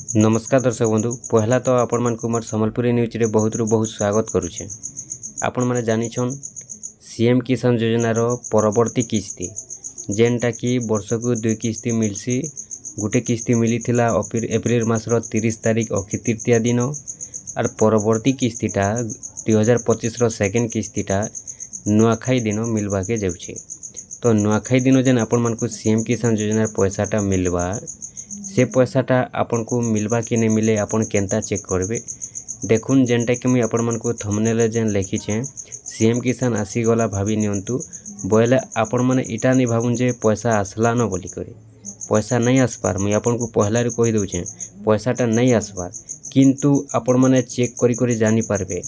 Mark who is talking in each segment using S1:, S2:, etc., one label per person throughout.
S1: नमस्कार दर्शक बंधु पहला तो आपण मान मोर संबलपुरी न्यूज रे बहुत स्वागत करुचे। आपण माने जानिछन सीएम किसान योजना रो परवर्ती किस्ती जेनटा कि वर्ष को 2 किस्ती मिलसी। गुटे किस्ती मिली थिला एप्रिल मास रो 30 तारिख अक्षय तृतीया दिन और परवर्ती किस्तीटा 2025 रो सेकेंड किस्तीटा नुआखाई दिन मिलवा के जाउछे। तो नुआखाई दिन जेन आपण मान को सीएम किसान योजना पैसाटा मिलवा से पैसाटा आपन को मिलवा कि नहीं मिले आपन केनता चेक करबे। देखुन जेनटा कि मुई आपण मान को थंबनेल जेन लिखिछे सीएम किसान आसी गला भाभी नियंतु बोले आपण माने इटा नहीं भाबुन जे पैसा आसला न बोली करे। पैसा नहीं आसपार मुई आपण को पहला रे कहि दउछे पैसाटा नहीं आसपार किंतु आपण माने चेक करी करी जानी पारबे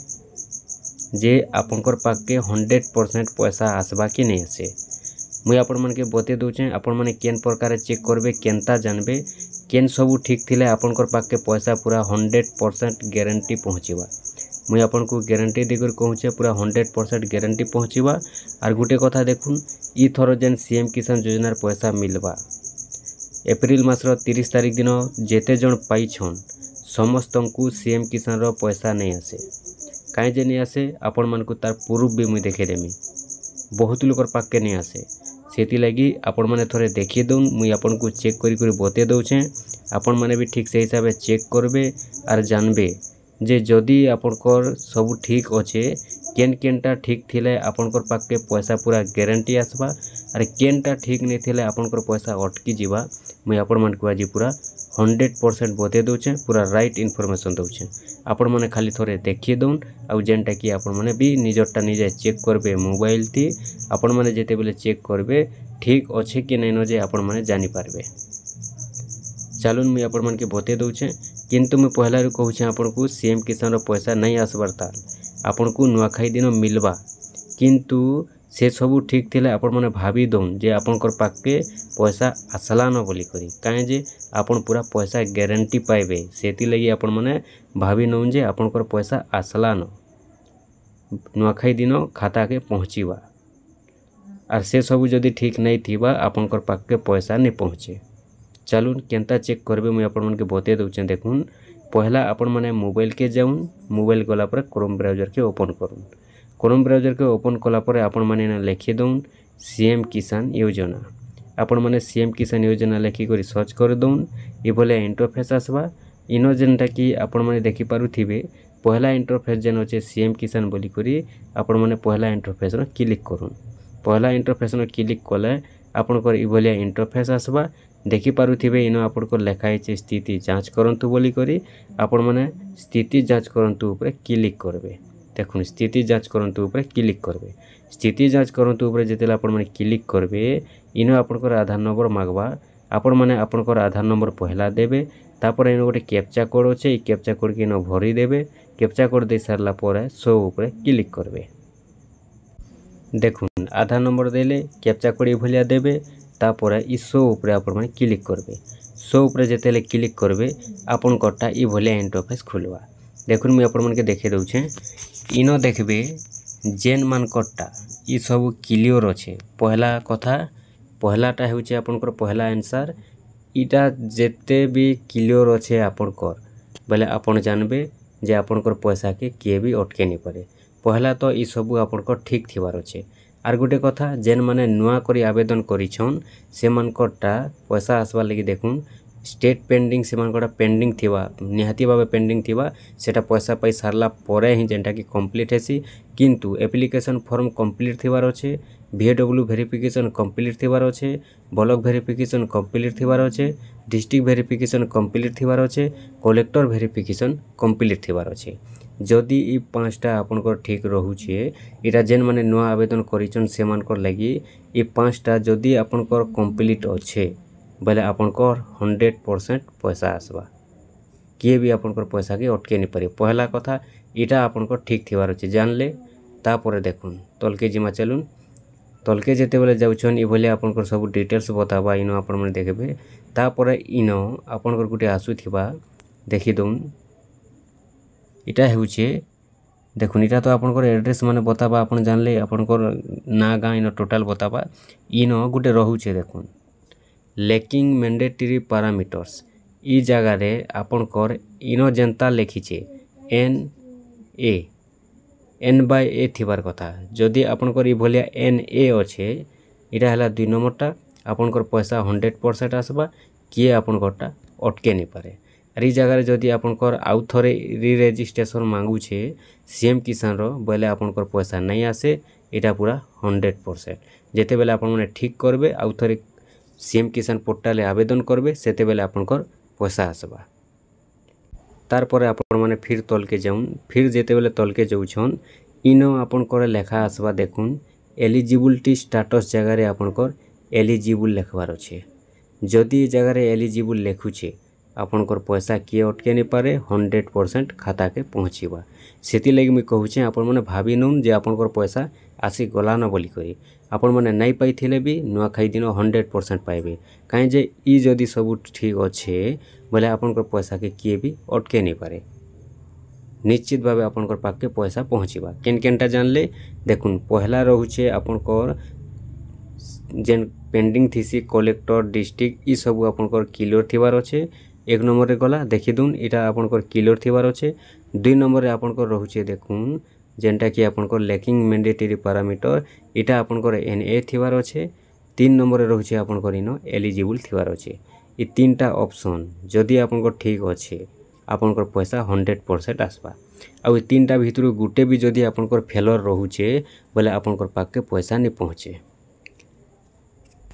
S1: जे आपनकर पाक के 100% पैसा आसबा कि नहीं आसे। मुई आपण मन के बते दउछे आपण माने केन प्रकार चेक करबे केनता जानबे केन सबू ठीक थिले आपनकर पाक के पैसा पूरा 100% गारंटी पहुँचीबा। मुई आपण को गारंटी देकर कहूचे पूरा 100% गारंटी पहुँचीबा। और गुटे कथा देखुन ई थरो जेन सीएम किसान योजनार पैसा मिलवा एप्रिल मास रो 30 तारिख दिन जेते जन पाइछन समस्त को सीएम किसान रो पैसा नहीं आसे। काहे जे नहीं आसे आपण मान को तार प्रूफ भी मुई देखे देमी। बहुत लोकर पाक के नहीं आसे सेति लगी आपण माने थोड़े देखी दउन मुई आपण को चेक करी करी बते दउछे। आपण माने भी ठीक से हिसाब से चेक करबे और जानबे जे जदि आपनकर सब ठीक अच्छे केन केनटा ठीक थिले आपनकर पाक के पैसा पूरा गारंटी आसबा और केनटा ठीक नहीं थिले आपनकर पैसा अटकी जीवा। मुई आपण मान को आज पूरा 100% बते दउछे पूरा राइट इनफॉरमेशन दउछे। आपण माने खाली थोड़े देखी दउन आउ जेनटा कि आपण माने भी निजरटा निजे चेक करबे मोबाइल थी आपण माने जेते बेले चेक करबे ठीक अच्छे कि नहीं न जे आपण माने जानी पारबे। चलुन मुई आपण मान के बते दउछे किंतु मैं पहला रे कहूछे आपण को सीएम किसान रो पैसा नहीं आसबार ताल आपण को नुआखाई दिन मिलवा किंतु से सबू ठीक थिले आपण माने भाभी दउन जे आपनकर पाक के पैसा आसला न बोली करी। काहे जे आपण पूरा पैसा गारंटी पाइबे सेति लगी आपण माने भाभी नउन जे आपनकर पैसा आसला न नुआखाई दिन खाता के पहुँचीबा और से सबू जदि ठीक नहीं थिबा आपनकर पाक के पैसा नहीं पहुँचे। चलुन केनता चेक करबे मुई आपण मन के बते दउछे। देखुन पहला आपण माने मोबाइल के जाउन मोबाइल गला पर क्रोम ब्राउजर के ओपन करुन। क्रोम ब्राउजर के ओपन कला पर आपण माने ना लिखि दउन सीएम किसान योजना। आपण माने सीएम किसान योजना लिखि करी सर्च कर दउन ई बोले इंटरफेस आसबा। इनो जेनटा कि आपण माने देखि पारुथिबे पहला इंटरफेस जेन होचे सीएम किसान बोली करी आपण माने पहला इंटरफेस रो क्लिक करुन। पहला इंटरफेस रो क्लिक कले आपनकर ई बोले इंटरफेस आसबा। देखि पारुथिबे इनो आपनकर लेखा है स्थिति जांच करंतु बोली करी आपण माने स्थिति जांच करंतु ऊपर क्लिक करबे। देखुन स्थिति जांच करंतु ऊपर क्लिक करबे। स्थिति जांच करंतु ऊपर जेतेला आपण माने क्लिक करबे इनो आपनकर आधार नंबर मागवा। आपण माने आपनकर आधार नंबर पहला देबे तापर इनो गोटे कैप्चा कोड होचे ई कैप्चा कोड के इनो भरी देबे। कैप्चा कोड दे सारला पर शो ऊपर क्लिक करबे। देखुन आधार नंबर देले कैप्चा कोड ई भलिया देबे तापर ई शो ऊपर आपण माने क्लिक करबे। शो ऊपर जेतेले क्लिक करबे आपण कोटा ई भलिया इंटरफेस खुलवा। देखुन मुई आपण मन के देखे दउछे इनो देखबे जेन मान कोटा ई सब क्लियर अच्छे। पहला कथा पहलाटा होचे आपनकर पहला आंसर इटा जेते भी क्लियर अच्छे आपनकर बोले आपण जानबे जे आपनकर पैसा के किए भी अटके नहीं पारे। पहला तो ई सब आपनकर ठीक थिबार अच्छे। आर गोटे कथा जेन माने नुआ करी आवेदन करिछन से मानकटा पैसा आसबार लगी देखुन स्टेट पेंडिंग से मानकटा पेंडिंग थिबा निहाती भाबे पेंडिंग थिबा सेटा पैसा पाई सारला परे ही जेनटा कि कंप्लीट हेसी। किंतु एप्लिकेशन फॉर्म कंप्लीट थिबार अच्छे VAW वेरिफिकेशन कंप्लीट थिबार अच्छे ब्लॉक वेरिफिकेशन कंप्लीट थिबार अच्छे डिस्ट्रिक्ट वेरिफिकेशन कंप्लीट थिबार अच्छे कलेक्टर वेरिफिकेशन कंप्लीट थिबार अच्छे। जदि ई पांचटा आपनकर ठीक रहुछे इटा जेन माने नुआ आवेदन करिछन से मानकर लगी ई पांचटा जदि आपनकर कंप्लीट अच्छे बोले आपनकर 100% पैसा आसबा किए भी आपनकर पैसा के अटके नहीं पारे। पहला कथा इटा आपनकर ठीक थिबार अच्छे जानले तापर देखुन तलके जिमा चलुन तलके जेते बेले जाउछन ई भले आपनकर सब डिटेल्स बताबा इनो आपण माने देखबे तापर इनो आपनकर गुटे आसुथिबा देखि दउन इटा हेउछे। देखुन इटा तो आपनकर एड्रेस माने बताबा आपण जानले आपनकर ना गाँ इनो टोटल बताबा इनो गुटे रहुछे। देखुन लैकिंग मैंडेटरी पैरामीटर्स ଇ ଜାଗାରେ ଆପଣଙ୍କର ଇନ ଯେନ୍ତା ଲେଖିଛେ N/A थिबार कथा जदि आपनकर ई भलिया NA अच्छे इटा है 2 नंबरटा आपनकर पैसा 100% आसबा किए आपनकरटा अटके नहीं पारे। आर ई जगह जदि आपनकर आउ थरे री रजिस्ट्रेशन मांगुछे सीएम किसान रो बोले आपनकर पैसा नहीं आसे इटा पूरा 100%। जेते बेले आपन माने ठीक करबे आउ थरे सीएम किसान पोर्टल आवेदन करबे सेते बेले आपनकर पैसा आसबा। तार पर आपण माने फिर तल के जाउन फिर जेते बेले तल के जाउछन इनो आपनकर लेखा आसबा देखुन एलिजिबिलिटी स्टेटस जगह रे आपनकर एलिजिबल लेखबार अच्छे। जदि ए जगह रे एलिजिबल लेखुछे आपनकर पैसा किए अटके नहीं पारे 100% खाता के पहुँचीबा। सेति लगी मुई कहूछे आपण माने भाबी नउन जे आपनकर पैसा आसी गला न बोली करी आपण माने नहीं पाइथिले भी नुआखाई दिन 100% पाइबे काहे जे ई जदि सब ठीक अच्छे बोले आपनकर पैसा के किए भी अटके नहीं पारे निश्चित भाव आपनकर पाके पैसा पहुँचीबा। केन केनटा जानले देखुन पहला रहुछे आपनकर जेन पेंडिंग थीसी कलेक्टर डिस्ट्रिक्ट ई सब आपनकर क्लियर थिबार अच्छे। 1 नंबर रे गला देखि दुन इटा आपनकर क्लियर थिबार अच्छे। 2 नंबर रे आपनकर रहुछे देखुन जेनटा कि आपनकर लैकिंग मैंडेटरी पैरामीटर इटा आपनकर NA थिबार अच्छे। 3 नंबर रे रहुछे आपनकर इनो एलिजिबल थिबार अच्छे। ई तीनटा ऑप्शन जदि आपनकर ठीक अच्छे आपनकर पैसा 100% आसबा। आ ई तीनटा भितर गुटे भी जदि आपनकर फेलर रहुछे बोले आपनकर पाके पैसा नहीं पहुँचे।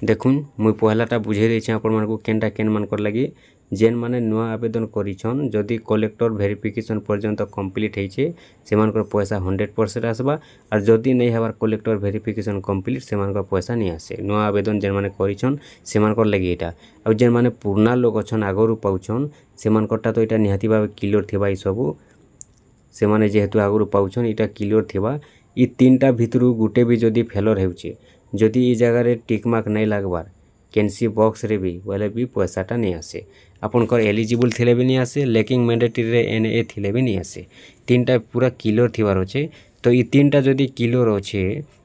S1: देखुन मुई पहलाटा बुझे देछे आपण मानकु केनटा केन मानकर लगी जेन माने नुआ आवेदन करिछन जदि कलेक्टर वेरिफिकेशन पर्यंत कंप्लीट हेचे सेमानकर पैसा 100% आसबा। और जदि नहीं हबार कलेक्टर वेरिफिकेशन कंप्लीट सेमानकर पैसा नहीं आसे। नुआ आवेदन जेन माने करिछन सेमानकर लगी एटा आ जेन माने पुराना लोग अछन आगरु पाउछन सेमानकरटा तो एटा निहाती भाबे क्लियर थिबा। ई सब से माने जेहेतु आगरु पाउछन एटा क्लियर थिबा। ई तीनटा भितरु गुटे भी जदि फेलर हेउचे जदि ई जगह रे टिक मार्क नहीं लागबार कैंसी बॉक्स रे भी बोले भी पैसाटा नहीं आसे। आपनकर एलिजिबल थिले भी नहीं आसे लैकिंग मैंडेटरी रे NA थिले भी नहीं आसे। तीनटा पूरा क्लियर थिबार अच्छे। तो ई तीनटा जदि क्लियर अच्छे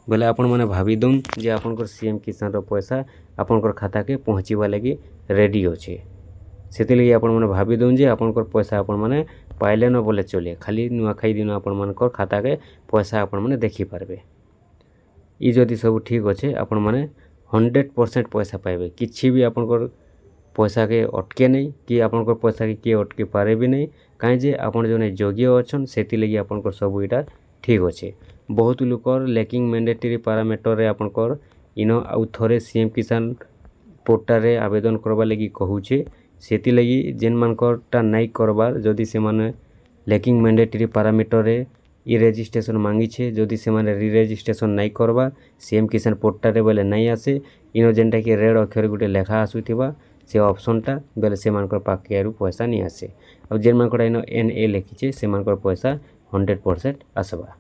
S1: बोले आपण माने भाबी दउन जे आपनकर सीएम किसान रो पैसा आपनकर खाता के पहुँचीबा लगी रेडी अच्छे। सेति लगी आपण माने भाबी दउन जे आपनकर पैसा आपण माने पाइले न बोले चले खाली नुआखाई दिन आपण मानकर खाता के पैसा आपण माने देखि पारबे। ई जदि सब ठीक अच्छे आपण माने 100% पैसा पाइबे किछि भी आपनकर पैसा के अटके नहीं कि आपनकर पैसा के किए अटके पारे भी नहीं काहे जे आपण जने योग्य अछन सेति लगी आपनकर सब इटा ठीक अच्छे। बहुत लोकर लैकिंग मैंडेटरी पैरामीटर रे आपनकर इनो आउ थरे सीएम किसान पोर्टल रे आवेदन करबा लगी कहूचे सेति लगी जेन मानकरटा नहीं करबार जदि से माने लैकिंग मैंडेटरी पैरामीटर रे ई रजिस्ट्रेशन मांगी छे जदि से माने री रजिस्ट्रेशन नहीं करबा सीएम किसान पोर्टल रे बोले नहीं आसे इनो जेनटा कि रेड अक्षर गुटे लेखा आसुथिबा से ऑप्शनटा बोले से मानकर पाके आरु पैसा नहीं आसे। और जेन मानकर इनो NA लिखिछे से मानकर पैसा 100% आसबा।